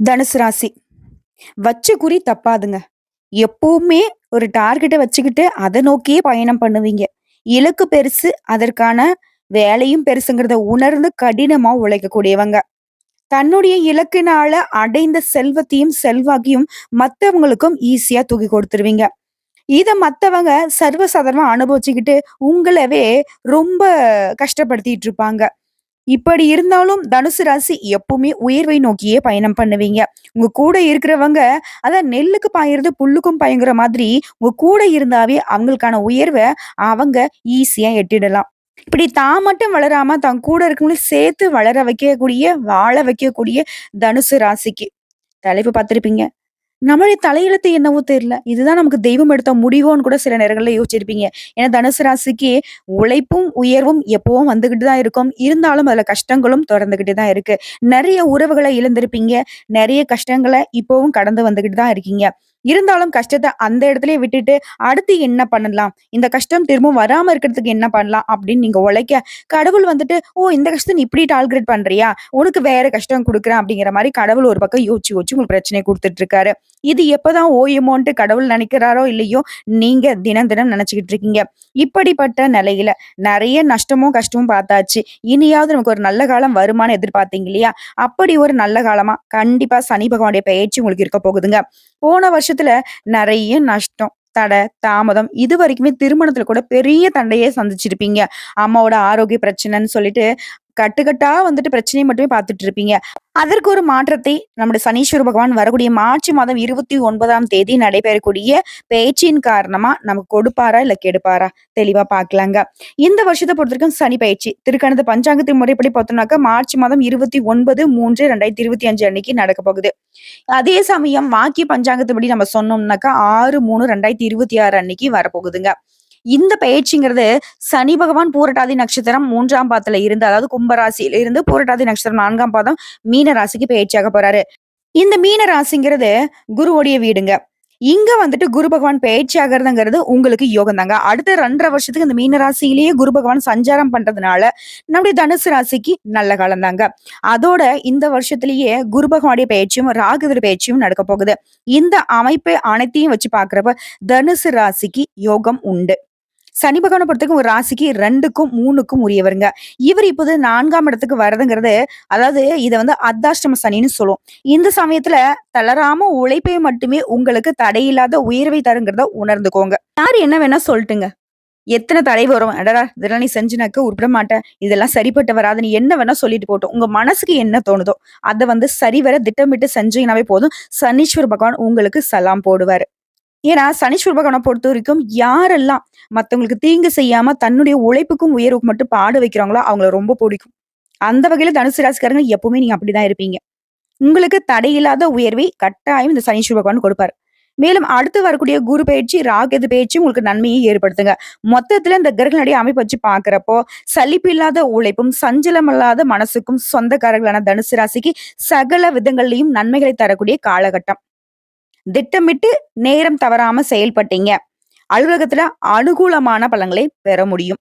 தனுசு ராசி. வச்ச குறி தப்பாதுங்க. எப்பவுமே ஒரு டார்கெட்ட வச்சுக்கிட்டு அத நோக்கியே பயணம் பண்ணுவீங்க. இலக்கு பெருசு, அதற்கான வேலையும் பெருசுங்கிறத உணர்ந்து கடினமா உழைக்கக்கூடியவங்க. தன்னுடைய இலக்கினால அடைந்த செல்வத்தையும், செல்வாக்கையும் மத்தவங்களுக்கும் ஈஸியா தூக்கி குடுத்துருவீங்க. இத மத்தவங்க சர்வசாதாரணமா அனுபவிச்சுக்கிட்டு, உங்களவே ரொம்ப கஷ்டப்படுத்திட்டு இருப்பாங்க. இப்படி இருந்தாலும் தனுசு ராசி எப்பவுமே உயர்வை நோக்கியே பயணம் பண்ணுவீங்க. உங்க கூட இருக்கிறவங்க அதான் நெல்லுக்கு பாயிறது புல்லுக்கும் பாயுங்கிற மாதிரி, உங்க கூட இருந்தாவே அவங்களுக்கான உயர்வ அவங்க ஈஸியா எட்டிடலாம். இப்படி தான் மட்டும் வளராம, தன் கூட இருக்கவங்களையும் சேர்த்து வளர வைக்கக்கூடிய, வாழ வைக்கக்கூடிய தனுசு ராசிக்கு தலைப்பு பார்த்திருப்பீங்க. நம்மளுடைய தலையெழுத்து என்னவோ தெரியல. இதுதான் நமக்கு தெய்வம் எடுத்த முடிவோன்னு கூட சில நேரங்கள்ல யோசிச்சிருப்பீங்க. ஏன்னா தனுசு ராசிக்கு உழைப்பும், உயர்வும் எப்பவும் வந்துகிட்டு தான் இருக்கும். இருந்தாலும் அதுல கஷ்டங்களும் தொடர்ந்துகிட்டு தான் இருக்கு. நெறைய உறவுகள இழந்திருப்பீங்க. நெறைய கஷ்டங்கள இப்பவும் கடந்து வந்துகிட்டு தான் இருக்கீங்க. இருந்தாலும் கஷ்டத்த அந்த இடத்திலேயே விட்டுட்டு, அடுத்து என்ன பண்ணலாம்? இந்த கஷ்டம் திரும்பவும் வராம இருக்கிறதுக்கு என்ன பண்ணலாம்? அப்படின்னு நீங்க உழைக்க, கடவுள் வந்துட்டு, "ஓ! இந்த கஷ்டத்த நீ இப்படி டால்குலேட் பண்றியா? உனக்கு வேற கஷ்டம் குடுக்குறேன்." அப்படிங்கிற மாரி கடவுள் ஒரு பக்கம் யோசிச்சு, யோசிச்சு உங்களுக்கு பிரச்சனைய குடுத்துட்டு இருக்காரு. இது எப்பதான் ஓயுமோன்ட்டு கடவுள் நினைக்கிறாரோ இல்லையோ, நீங்க தினம் தினம் நினைச்சுக்கிட்டு இருக்கீங்க. இப்படிப்பட்ட நிலையில நெறைய நஷ்டமும், கஷ்டமும் பார்த்தாச்சு. இனியாவது நமக்கு ஒரு நல்ல காலம் வருமான்னு எதிர்பார்த்தீங்க இல்லையா? அப்படி ஒரு நல்ல காலமா கண்டிப்பா சனி பகவானுடைய பெயர்ச்சி உங்களுக்கு இருக்க போகுதுங்க. போன வருஷத்துல நெறைய நஷ்டம், தடை, தாமதம் இதுவரைக்குமே திருமணத்துல கூட பெரிய தண்டையே சந்திச்சிருப்பீங்க. அம்மாவோட ஆரோக்கிய பிரச்சனைன்னு சொல்லிட்டு கட்டுக்கட்டா வந்துட்டு பிரச்சனைய மட்டுமே பார்த்துட்டு இருப்பீங்க. அதற்கு ஒரு மாற்றத்தை நம்முடைய சனீஸ்வர பகவான் வரக்கூடிய மார்ச் மாதம் 29ஆம் தேதி நடைபெறக்கூடிய பெயர்ச்சியின் காரணமா நமக்கு கொடுப்பாரா? இல்ல கெடுப்பாரா? தெளிவா பார்க்கலாங்க. இந்த வருஷத்த பொறுத்தவரைக்கும் சனி பெயர்ச்சி. திருக்கணித பஞ்சாங்கத்தின் முறைப்படி பார்த்தோம்னாக்கா மார்ச் மாதம் 29/3/2025 அன்னைக்கு நடக்க போகுது. அதே சமயம் வாக்கிய பஞ்சாங்கத்தின்படி நம்ம சொன்னோம்னாக்கா 6/3/2026 அன்னைக்கு வரப்போகுதுங்க. இந்த பெயர்ச்சிங்கிறது சனி பகவான் பூரட்டாதி நட்சத்திரம் 3ஆம் பாதத்துல இருந்து, அதாவது கும்ப ராசியில இருந்து பூரட்டாதி நட்சத்திரம் 4ஆம் பாதம் மீன ராசிக்கு பெயர்ச்சியாக போறாரு. இந்த மீன ராசிங்கிறது குருவுடைய வீடுங்க. இங்க வந்துட்டு குரு பகவான் பெயர்ச்சி ஆகுறதுங்கிறது உங்களுக்கு யோகம் தாங்க. அடுத்த 2 1/2 வருஷத்துக்கு இந்த மீன ராசியிலேயே குரு பகவான் சஞ்சாரம் பண்றதுனால, நம்முடைய தனுசு ராசிக்கு நல்ல காலம் தாங்க. அதோட இந்த வருஷத்திலேயே குரு பகவானுடைய பெயர்ச்சியும், ராகுவோட பெயர்ச்சியும் நடக்க போகுது. இந்த அமைப்பு அனைத்தையும் வச்சு பார்க்கிறப்ப தனுசு ராசிக்கு யோகம் உண்டு. சனி பகவான பொறுத்தவரைக்கும் ஒரு ராசிக்கு 2க்கும் 3க்கும் உரியவருங்க. இவர் இப்போது 4ஆம் இடத்துக்கு வரதுங்கிறது, அதாவது இத வந்து அர்த்தாஷ்டம சனின்னு சொல்லுவோம். இந்த சமயத்துல தளராம உழைப்பே மட்டுமே உங்களுக்கு தடையில்லாத உயர்வை தருங்கிறத உணர்ந்துக்கோங்க. யார் என்ன வேணா சொல்லட்டுங்க. எத்தன தடை வரும். அடடா! இதெல்லாம் நீ செஞ்சினாக்க உருப்பட மாட்ட. இதெல்லாம் சரிப்பட்டு வராது. நீ என்ன வேணா சொல்லிட்டு போட்டும். உங்க மனசுக்கு என்ன தோணுதோ, அத வந்து சரிவர திட்டமிட்டு செஞ்சீங்கனாவே போதும். சனீஸ்வர பகவான் உங்களுக்கு சலாம் போடுவாரு. ஏன்னா, சனீஸ்வர பகவான பொறுத்தவரைக்கும் யாரெல்லாம் மத்தவங்களுக்கு தீங்கு செய்யாம தன்னுடைய உழைப்புக்கும், உயர்வுக்கும் மட்டும் பாட வைக்கிறாங்களோ, அவங்கள ரொம்ப புடிக்கும். அந்த வகையில தனுசு ராசிக்காரங்க எப்பவுமே நீங்க அப்படிதான் இருப்பீங்க. உங்களுக்கு தடையில்லாத உயர்வை கட்டாயம் இந்த சனீஸ்வர பகவான் கொடுப்பாரு. மேலும் அடுத்து வரக்கூடிய குரு பெயர்ச்சி, ராகு பெயர்ச்சி உங்களுக்கு நன்மையை ஏற்படுத்துங்க. மொத்தத்துல இந்த கிரகங்களுடைய அமைப்பு வச்சு பார்க்கிறப்போ, சலிப்பில்லாத உழைப்பும், சஞ்சலமில்லாத மனசுக்கும் சொந்தக்காரர்களான தனுசு ராசிக்கு சகல விதங்கள்லயும் நன்மைகளை தரக்கூடிய காலகட்டம். திட்டமிட்டு நேரம் தவறாம செயல்பட்டீங்க. அலுவலகத்துல அனுகூலமான பலன்களை பெற முடியும்.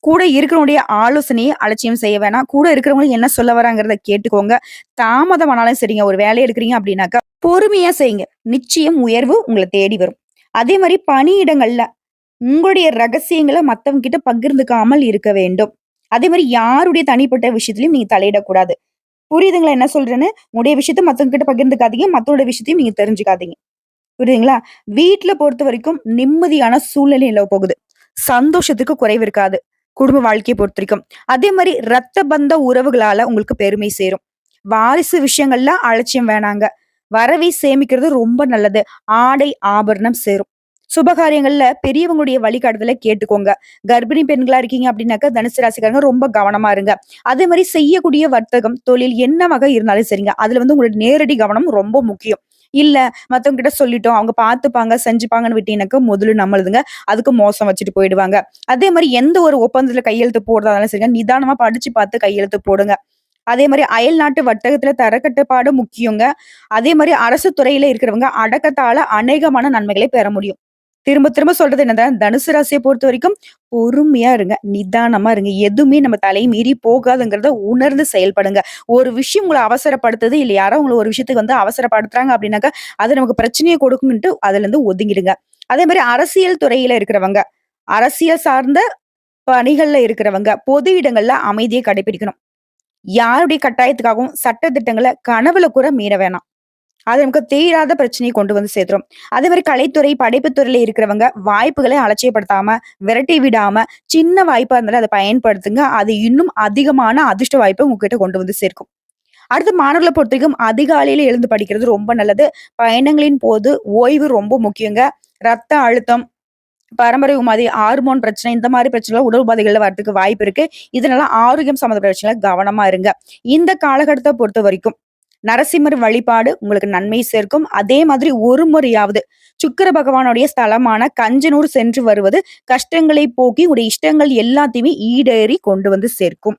கூட இருக்கிறவங்களுடைய ஆலோசனையை அலட்சியம் செய்ய வேணாம். கூட இருக்கிறவங்க என்ன சொல்ல வராங்கிறத கேட்டுக்கோங்க. தாமதமானாலும் சரிங்க. ஒரு வேலைய எடுக்கிறீங்க அப்படின்னாக்கா, பொறுமையா செய்யுங்க. நிச்சயம் உயர்வு உங்கள தேடி வரும். அதே மாரி பணியிடங்கள்ல உங்களுடைய ரகசியங்கள மத்தவங்க கிட்ட பகிர்ந்துக்காமல் இருக்க வேண்டும். அதே மாரி யாருடைய தனிப்பட்ட விஷயத்திலயும் நீங்க தலையிடக்கூடாது. புரியுதுங்களா என்ன சொல்றேன்னு? உங்களுடைய விஷயத்த மத்தவங்க கிட்ட பகிர்ந்துக்காதீங்க. மத்தவங்களோட விஷயத்தையும் நீங்க தெரிஞ்சுக்காதீங்க. புரியுதுங்களா? வீட்ல பொறுத்தவரைக்கும் நிம்மதியான சூழ்நிலை நிலவ போகுது. சந்தோஷத்துக்கு குறைவு இருக்காது. குடும்ப வாழ்க்கைய பொறுத்தவரைக்கும். அதே மாரி ரத்த பந்த உறவுகளால உங்களுக்கு பெருமை சேரும். வாரிசு விஷயங்கள்ல அலட்சியம் வேணாங்க. வரவை சேமிக்கிறது ரொம்ப நல்லது. ஆடை, ஆபரணம் சேரும். சுபகாரியங்கள்ல பெரியவங்களுடைய வழிகாட்டுதல கேட்டுக்கோங்க. கர்ப்பிணி பெண்களா இருக்கீங்க அப்படின்னாக்கா, தனுசு ராசிக்காரங்க ரொம்ப கவனமா இருங்க. அதே மாரி செய்யக்கூடிய வர்த்தகம், தொழில் என்ன வகை இருந்தாலும் சரிங்க. அதுல வந்து உங்களுடைய நேரடி கவனம் ரொம்ப முக்கியம். இல்ல மத்தவங்க கிட்ட சொல்லிட்டோம். அவங்க பார்த்துப்பாங்க, செஞ்சுப்பாங்கன்னு விட்டீங்கன்னாக்கா, முதல்ல நம்மளுதுங்க. அதுக்கு மோசம் வச்சுட்டு போயிடுவாங்க. அதே மாரி எந்த ஒரு ஒப்பந்தத்துல கையெழுத்து போடுறதா இருந்தாலும் சரிங்க, நிதானமா படிச்சு பார்த்து கையெழுத்து போடுங்க. அதே மாரி அயல் நாட்டு வர்த்தகத்துல தரக்கட்டுப்பாடு முக்கியங்க. அதே மாரி அரசு துறையில இருக்கிறவங்க அடக்கத்தால அநேகமான நன்மைகளை பெற முடியும். திரும்ப திரும்ப சொல்றது என்னதான், தனுசு ராசிய பொறுத்தவரைக்கும் பொறுமையா இருங்க. நிதானமா இருங்க. எதுவுமே நம்ம தலை மீறி போகாதுங்கிறத உணர்ந்து செயல்படுங்க. ஒரு விஷயம் உங்கள அவசரப்படுத்துது, இல்ல யாரோ உங்கள ஒரு விஷயத்துக்கு வந்து அவசரப்படுத்துறாங்க அப்டின்னாக்கா, அது நமக்கு பிரச்சனைய கொடுக்கும்ன்ட்டு அதுலருந்து ஒதுங்கிடுங்க. அதே மாரி அரசியல் துறையில இருக்கிறவங்க, அரசியல் சார்ந்த பணிகள்ல இருக்கிறவங்க, பொது இடங்கள்ல அமைதிய கடைபிடிக்கணும். யாருடைய கட்டாயத்துக்காகவும் சட்ட திட்டங்கள கனவுல கூட மீற வேணாம். அது நமக்கு தீராத பிரச்சனைய கொண்டு வந்து சேர்த்துரும். அதே மாரி கலைத்துறை, படைப்பு துறையில இருக்கிறவங்க வாய்ப்புகளை அலட்சியப்படுத்தாம, விரட்டி விடாம, சின்ன வாய்ப்பா இருந்தாலும் அத பயன்படுத்துங்க. அது இன்னும் அதிகமான அதிர்ஷ்ட வாய்ப்ப உங்ககிட்ட கொண்டு வந்து சேர்க்கும். அடுத்து மாணவர்கள பொறுத்தவரைக்கும் அதிகாலையில எழுந்து படிக்கிறது ரொம்ப நல்லது. பயணங்களின் போது ஓய்வு ரொம்ப முக்கியங்க. ரத்த அழுத்தம், பரம்பரை உமாதி, ஹார்மோன் பிரச்சனை இந்த மாரி பிரச்சனைலாம் உடல் உபாதைகள்ல வரதுக்கு வாய்ப்பு இருக்கு. இதனால ஆரோக்கியம் சம்மந்தப்பட்ட விஷயங்கள்ல கவனமா இருங்க. இந்த காலகட்டத்த பொறுத்தவரைக்கும் நரசிம்மர் வழிபாடு உங்களுக்கு நன்மை சேர்க்கும். அதே மாதிரி ஒரு முறையாவது சுக்கிர பகவானுடைய ஸ்தலமான கஞ்சனூர் சென்று வருவது கஷ்டங்களை போக்கி உடைய இஷ்டங்கள் எல்லாத்தையுமே ஈடேறி கொண்டு வந்து சேர்க்கும்.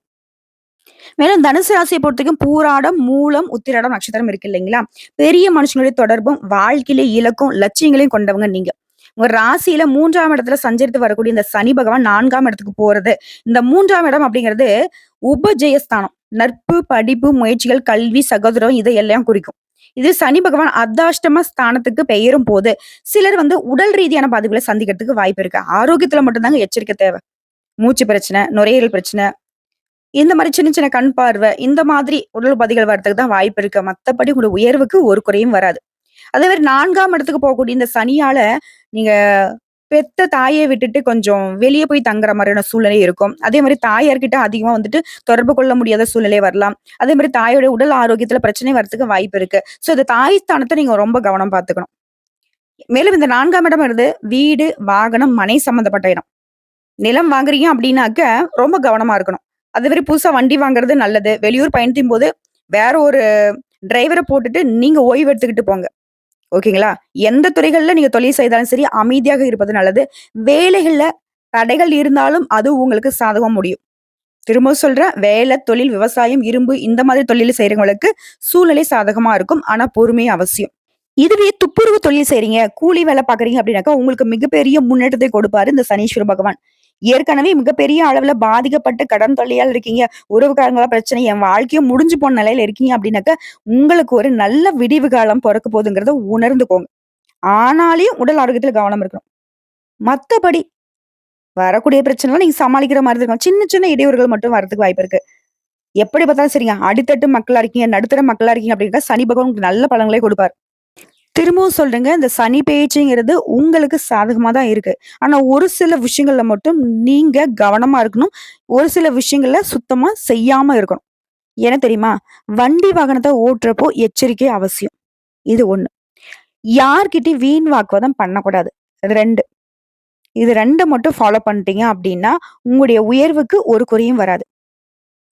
மேலும் தனுசு ராசிய பொறுத்தவரைக்கும் பூராடம், மூலம், உத்திராடம் நட்சத்திரம் இருக்கு இல்லைங்களா? பெரிய மனுஷங்களுடைய தொடர்பும், வாழ்க்கையில இலக்கும், லட்சியங்களையும் கொண்டவங்க நீங்க. உங்க ராசியில 3ஆம் இடத்துல சஞ்சரித்து வரக்கூடிய இந்த சனி பகவான் 4ஆம் இடத்துக்கு போறது. இந்த 3ஆம் இடம் அப்படிங்கிறது உபஜெயஸ்தானம். நட்பு, படிப்பு, முயற்சிகள், கல்வி, சகோதரம் இதையெல்லாம் குறிக்கும். இது சனி பகவான் அர்த்தாஷ்டம ஸ்தானத்துக்கு பெயரும் போது, சிலர் வந்து உடல் ரீதியான பாதிப்புகளை சந்திக்கிறதுக்கு வாய்ப்பு இருக்கு. ஆரோக்கியத்துல மட்டும் தாங்க எச்சரிக்கை தேவை. மூச்சு பிரச்சனை, நுரையீரல் பிரச்சனை, இந்த மாரி சின்ன சின்ன கண் பார்வை, இந்த மாதிரி உடல் உபாதைகள் வரதுக்கு தான் வாய்ப்பு இருக்கு. மத்தபடி உங்களோட உயர்வுக்கு ஒரு குறையும் வராது. அதே மாரி 4ஆம் இடத்துக்கு போகக்கூடிய இந்த சனியால, நீங்க பெத்த தாய விட்டுட்டு கொஞ்சம் வெளிய போய் தங்குற மாரியான சூழ்நிலை இருக்கும். அதே மாரி தாயார்கிட்ட அதிகமா வந்துட்டு தொடர்பு கொள்ள முடியாத சூழ்நிலை வரலாம். அதே மாரி தாயோட உடல் ஆரோக்கியத்துல பிரச்சனை வரதுக்கு வாய்ப்பு இருக்கு. சோ, இந்த தாய் ஸ்தானத்த நீங்க ரொம்ப கவனம் பார்த்துக்கணும். மேலும் இந்த 4ஆம் இடம் வருது வீடு, வாகனம், மனை சம்பந்தப்பட்ட இடம். நிலம் வாங்குறீங்க அப்டின்னாக்க ரொம்ப கவனமா இருக்கணும். அதே மாரி புதுசா வண்டி வாங்குறது நல்லது. வெளியூர் பயணத்தின் போது வேற ஒரு டிரைவர போட்டுட்டு நீங்க ஓய்வு எடுத்துக்கிட்டு போங்க. ஓகேங்களா? எந்த துறைகள்ல நீங்க தொழில் செய்தாலும் சரி, அமைதியாக இருப்பது நல்லது. வேலைகள்ல தடைகள் இருந்தாலும் அது உங்களுக்கு சாதகமா முடியும். திரும்பவும் சொல்றேன். வேலை, தொழில், விவசாயம், இரும்பு இந்த மாதிரி தொழில் செய்றவங்களுக்கு சூழ்நிலை சாதகமா இருக்கும். ஆனா பொறுமை அவசியம். இதுவே துப்புரவு தொழில் செய்றீங்க, கூலி வேலை பார்க்குறீங்க அப்படின்னாக்கா, உங்களுக்கு மிகப்பெரிய முன்னேற்றத்தை கொடுப்பாரு இந்த சனீஸ்வர பகவான். ஏற்கனவே மிகப்பெரிய அளவுல பாதிக்கப்பட்டு கடன் தொல்லையால இருக்கீங்க. உறவுக்காரங்களா பிரச்சனை, என் வாழ்க்கையும் முடிஞ்சு போன நிலையில இருக்கீங்க அப்படின்னாக்கா, உங்களுக்கு ஒரு நல்ல விடிவு காலம் பொறக்க போதுங்கிறத உணர்ந்துக்கோங்க. ஆனாலயும் உடல் ஆரோக்கியத்துல கவனம் இருக்கணும். மத்தபடி வரக்கூடிய பிரச்சனைலாம் நீங்க சமாளிக்கிற மாரி இருக்கும். சின்ன சின்ன இடையூறுகள் மட்டும் வரதுக்கு வாய்ப்பு இருக்கு. எப்படி பார்த்தாலும் சரிங்க. அடித்தட்டு மக்களா இருக்கீங்க, நடுத்தர மக்களா இருக்கீங்க அப்படின்னா, சனி பகவான் உங்களுக்கு நல்ல பலன்களே குடுப்பார். திரும்பவும் சொல்றேங்க. இந்த சனி பெயர்ச்சிங்கிறது உங்களுக்கு சாதகமா தான் இருக்கு. ஆனா ஒரு சில விஷயங்கள்ல மட்டும் நீங்க கவனமா இருக்கணும். ஒரு சில விஷயங்கள சுத்தமா செய்யாம இருக்கணும். ஏன்னா தெரியுமா? வண்டி வாகனத்த ஓட்டுறப்போ எச்சரிக்கை அவசியம். இது 1. யார்கிட்டயும் வீண் வாக்குவாதம் பண்ணக்கூடாது. 2. இது 2 மட்டும் ஃபாலோ பண்ணிட்டீங்க அப்டின்னா, உங்களுடைய உயர்வுக்கு ஒரு குறையும் வராது.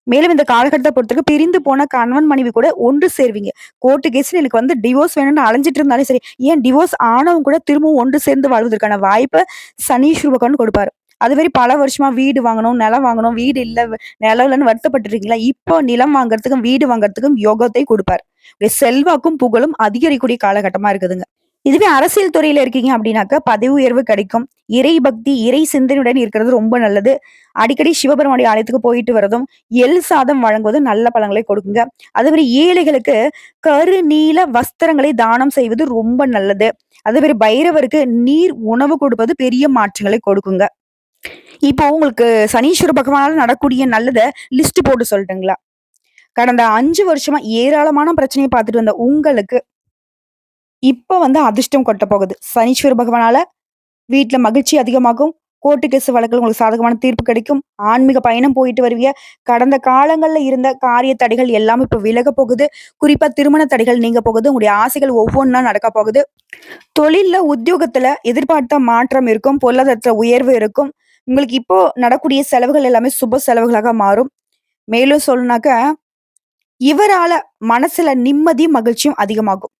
மேலும் இந்த காலகட்டத்த பொறுத்தவரைக்கும் பிரிந்து போன கணவன், மனைவி கூட ஒன்று சேர்வீங்க. கோர்ட் கேஸ்ன்னு எனக்கு வந்து டிவோர்ஸ் வேணும்னு அலைஞ்சிட்டு இருந்தாலும் சரி, ஏன் டிவோர்ஸ் ஆனவங்க கூட திரும்பவும் ஒன்று சேர்ந்து வாழ்வதற்கான வாய்ப்ப சனீஸ்வர பகவான் கொடுப்பாரு. அது மாரி பல வருஷமா வீடு வாங்கணும், நிலம் வாங்கணும், வீடு இல்ல, நிலம் இல்லன்னு வருத்தப்பட்டு இருக்கீங்களா? இப்போ நிலம் வாங்குறதுக்கும், வீடு வாங்குறதுக்கும் யோகத்தை குடுப்பார். உங்களுடைய செல்வாக்கும், புகழும் அதிகரிக்கக்கூடிய காலகட்டமா இருக்குதுங்க. இதுவே அரசியல் துறையில இருக்கீங்க அப்படின்னாக்க, பதவி உயர்வு கிடைக்கும். இறை பக்தி, இறை சிந்தனையுடன் இருக்கிறது ரொம்ப நல்லது. அடிக்கடி சிவபெருமானுடைய ஆலயத்துக்கு போயிட்டு வரதும், எள் சாதம் வழங்குவதும் நல்ல பலன்களை கொடுக்குங்க. அதே மாரி ஏழைகளுக்கு கருநீல வஸ்திரங்களை தானம் செய்வது ரொம்ப நல்லது. அதே மாரி பைரவருக்கு நீர் உணவு கொடுப்பது பெரிய மாற்றங்களை கொடுக்குங்க. இப்போ உங்களுக்கு சனீஸ்வர பகவானால நடக்கூடிய நல்லத லிஸ்ட் போட்டு சொல்லட்டுங்களா? கடந்த 5 வருஷமா ஏராளமான பிரச்சனைய பார்த்துட்டு வந்த உங்களுக்கு இப்ப வந்து அதிர்ஷ்டம் கொட்டப் போகுது. சனீஸ்வர பகவானால வீட்ல மகிழ்ச்சி அதிகமாகும். கோர்ட்டு கேஸ் வழக்குல உங்களுக்கு சாதகமான தீர்ப்பு கிடைக்கும். ஆன்மீக பயணம் போயிட்டு வருவீங்க. கடந்த காலங்கள்ல இருந்த காரிய தடைகள் எல்லாமே இப்ப விலகப் போகுது. குறிப்பா திருமண தடைகள் நீங்க போகுது. உங்களுடைய ஆசைகள் ஒவ்வொன்னா நடக்கப் போகுது. தொழில்ல, உத்தியோகத்துல எதிர்பார்த்த மாற்றம் இருக்கும். பொருளாதாரத்துல உயர்வு இருக்கும். உங்களுக்கு இப்போ நடக்கூடிய செலவுகள் எல்லாமே சுப செலவுகளாக மாறும். மேலும் சொல்லணும்னாக்க, இவரால மனசுல நிம்மதியும், மகிழ்ச்சியும் அதிகமாகும்.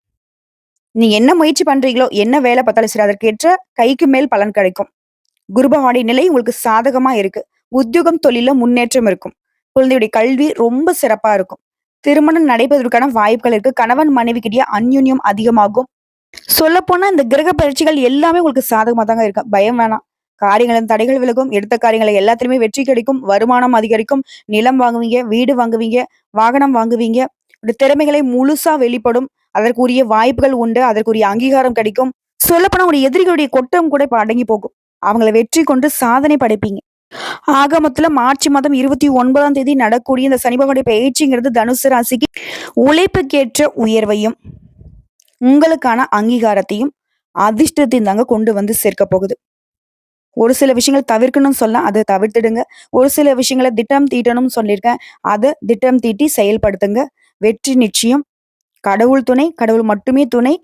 நீங்க என்ன முயற்சி பண்றீங்களோ, என்ன வேலை பார்த்தாலும் சரி, அதற்கேற்ற கைக்கு மேல் பலன் கிடைக்கும். குரு பகவானுடைய நிலை உங்களுக்கு சாதகமா இருக்கு. உத்தியோகம், தொழில்ல முன்னேற்றம் இருக்கும். குழந்தையுடைய கல்வி ரொம்ப சிறப்பா இருக்கும். திருமணம் நடைபெறுவதற்கான வாய்ப்புகள் இருக்கு. கணவன் மனைவிக்கிடையே அந்யோன்யம் அதிகமாகும். சொல்லப்போனா இந்த கிரக பயிற்சிகள் எல்லாமே உங்களுக்கு சாதகமா தாங்க இருக்கு. பயம் வேணாம். காரியங்களின் தடைகள் விலகும். எடுத்த காரியங்கள எல்லாத்துலயுமே வெற்றி கிடைக்கும். வருமானம் அதிகரிக்கும். நிலம் வாங்குவீங்க, வீடு வாங்குவீங்க, வாகனம் வாங்குவீங்க. உங்க திறமைகளை முழுசா வெளிப்படும். அதற்குரிய வாய்ப்புகள் உண்டு. அதற்குரிய அங்கீகாரம் கிடைக்கும். சொல்லப்போனா உங்களுடைய எதிரிகளுடைய கொட்டம் கூட இப்ப அடங்கி போகும். அவங்கள வெற்றி கொண்டு சாதனை படைப்பீங்க. ஆக மொத்தத்துல மார்ச் மாதம் 29ஆம் தேதி நடக்கக்கூடிய இந்த சனி பகவானுடைய பெயர்ச்சிங்கிறது தனுசு ராசிக்கு உழைப்புக்கேற்ற உயர்வையும், உங்களுக்கான அங்கீகாரத்தையும், அதிர்ஷ்டத்தையும் தாங்க கொண்டு வந்து சேர்க்க போகுது. ஒரு சில விஷயங்கள் தவிர்க்கணும்னு சொல்லலாம். அத தவிர்த்துடுங்க. ஒரு சில விஷயங்கள திட்டம் தீட்டணும்னு சொல்லியிருக்கேன். அத திட்டம் தீட்டி செயல்படுத்துங்க. வெற்றி நிச்சயம். கடவுள் துணை, கடவுள் மட்டுமே துணை.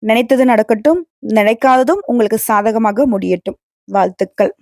நினைத்தது நடக்கட்டும். நினைக்காததும் உங்களுக்கு சாதகமாக முடியட்டும். வாழ்த்துக்கள்.